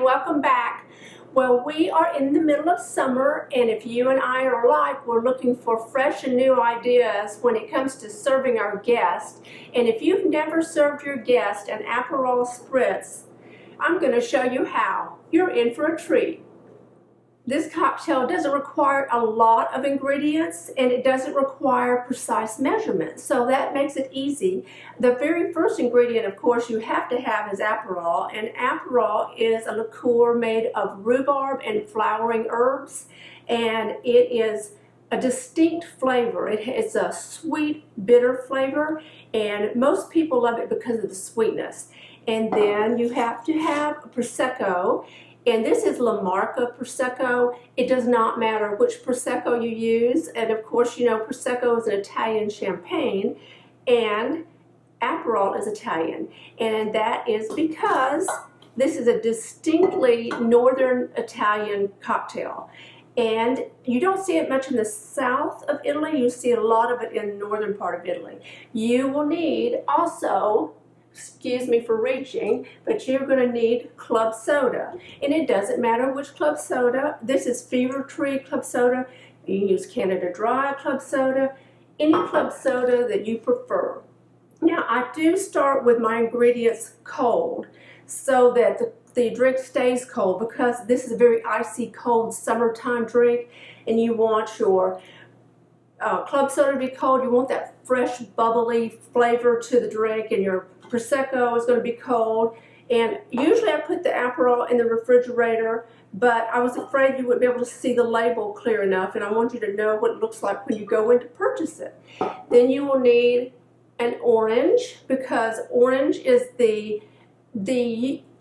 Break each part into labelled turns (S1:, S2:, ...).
S1: welcome back. Well, we are in the middle of summer, and if you and I are alike, we're looking for fresh and new ideas when it comes to serving our guests. And if you've never served your guest an APEROL SPRITZ, I'm going to show you how. You're in for a treat. This cocktail doesn't require a lot of ingredients, and it doesn't require precise measurements, so that makes it easy. The very first ingredient, of course, you have to have is APEROL, and APEROL is a liqueur made of rhubarb and flowering herbs, and it is a distinct flavor. It's a sweet, bitter flavor, and most people love it because of the sweetness. And then you have to have a Prosecco. And this is La Marca Prosecco. It does not matter which Prosecco you use. And of course, you know, Prosecco is an Italian champagne and APEROL is Italian. And that is because this is a distinctly northern Italian cocktail. And you don't see it much in the south of Italy. You see a lot of it in the northern part of Italy. You will need also, excuse me for reaching, but you're going to need club soda. And it doesn't matter which club soda. This is Fever Tree club soda. You can use Canada Dry club soda, any club soda that you prefer. Now, I do start with my ingredients cold so that the drink stays cold, because this is a very icy cold summertime drink, and you want your club soda to be cold. You want that fresh bubbly flavor to the drink, and your Prosecco is going to be cold. And usually I put the APEROL in the refrigerator, but I was afraid you wouldn't be able to see the label clear enough, and I want you to know what it looks like when you go in to purchase it. Then you will need an orange, because orange is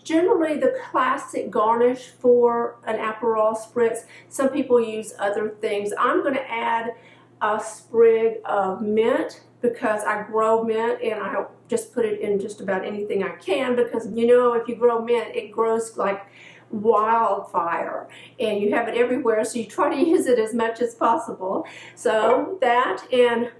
S1: generally the classic garnish for an APEROL Spritz. Some people use other things. I'm going to add a sprig of mint, because I grow mint, and I just put it in just about anything I can, because you know, if you grow mint, it grows like wildfire and you have it everywhere, so you try to use it as much as possible. So that, and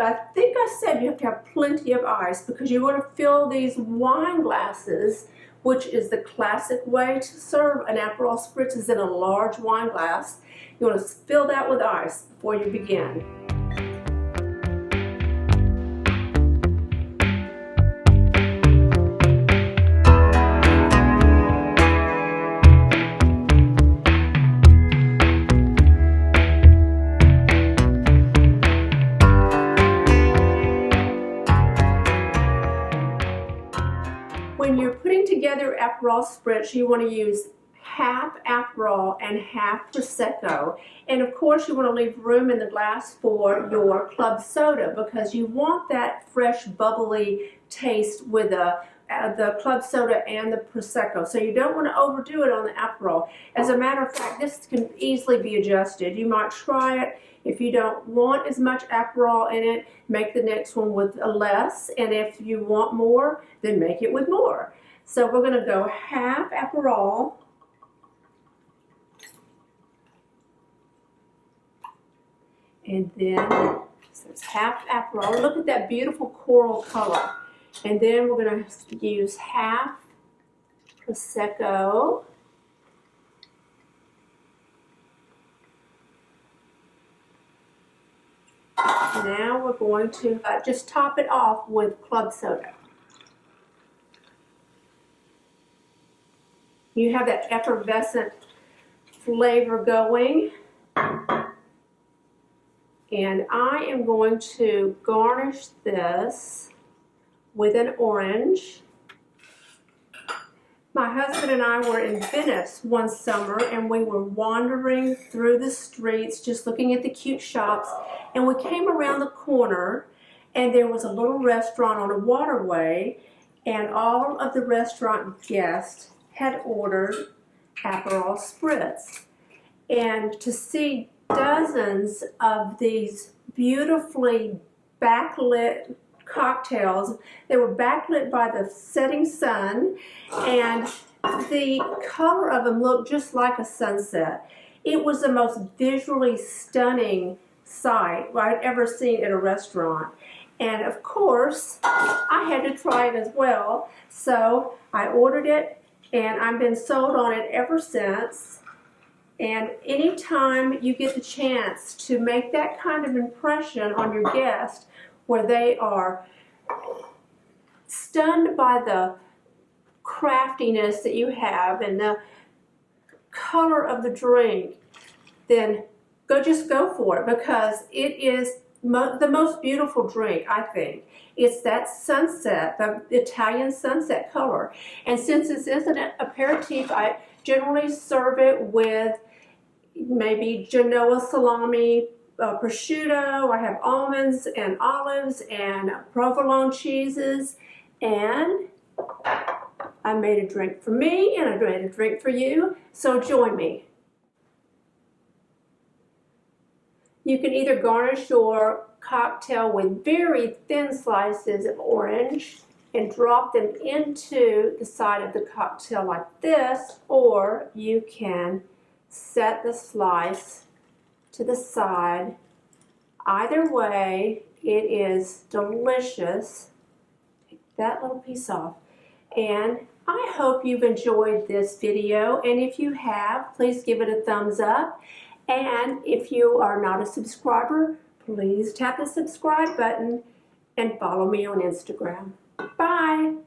S1: I think I said you have to have plenty of ice, because you want to fill these wine glasses, which is the classic way to serve an APEROL Spritz, is in a large wine glass. You want to fill that with ice before you begin. When you're putting together APEROL Spritz, you want to use half APEROL and half Prosecco. And of course, you want to leave room in the glass for your club soda, because you want that fresh, bubbly taste with the club soda and the Prosecco. So you don't want to overdo it on the APEROL. As a matter of fact, this can easily be adjusted. You might try it. If you don't want as much APEROL in it, make the next one with less. And if you want more, then make it with more. So we're going to go half APEROL. And then, so it's half APEROL. Look at that beautiful coral color. And then we're going to use half Prosecco. Now we're going to just top it off with club soda. You have that effervescent flavor going. And I am going to garnish this with an orange. My husband and I were in Venice one summer, and we were wandering through the streets just looking at the cute shops, and we came around the corner and there was a little restaurant on a waterway, and all of the restaurant guests had ordered APEROL Spritz. And to see dozens of these beautifully backlit cocktails. They were backlit by the setting sun, and the color of them looked just like a sunset. It was the most visually stunning sight I'd ever seen at a restaurant. And of course, I had to try it as well. So I ordered it, and I've been sold on it ever since. And anytime you get the chance to make that kind of impression on your guest where they are stunned by the craftiness that you have and the color of the drink, then just go for it, because it is the most beautiful drink, I think. It's that sunset, the Italian sunset color. And since this is an aperitif, I generally serve it with maybe Genoa salami, prosciutto. I have almonds and olives and provolone cheeses. And I made a drink for me and I made a drink for you, so join me. You can either garnish your cocktail with very thin slices of orange and drop them into the side of the cocktail like this, or you can set the slice to the side. Either way, it is delicious. Take that little piece off. And I hope you've enjoyed this video, and if you have, please give it a thumbs up. And if you are not a subscriber, please tap the subscribe button and follow me on Instagram. Bye!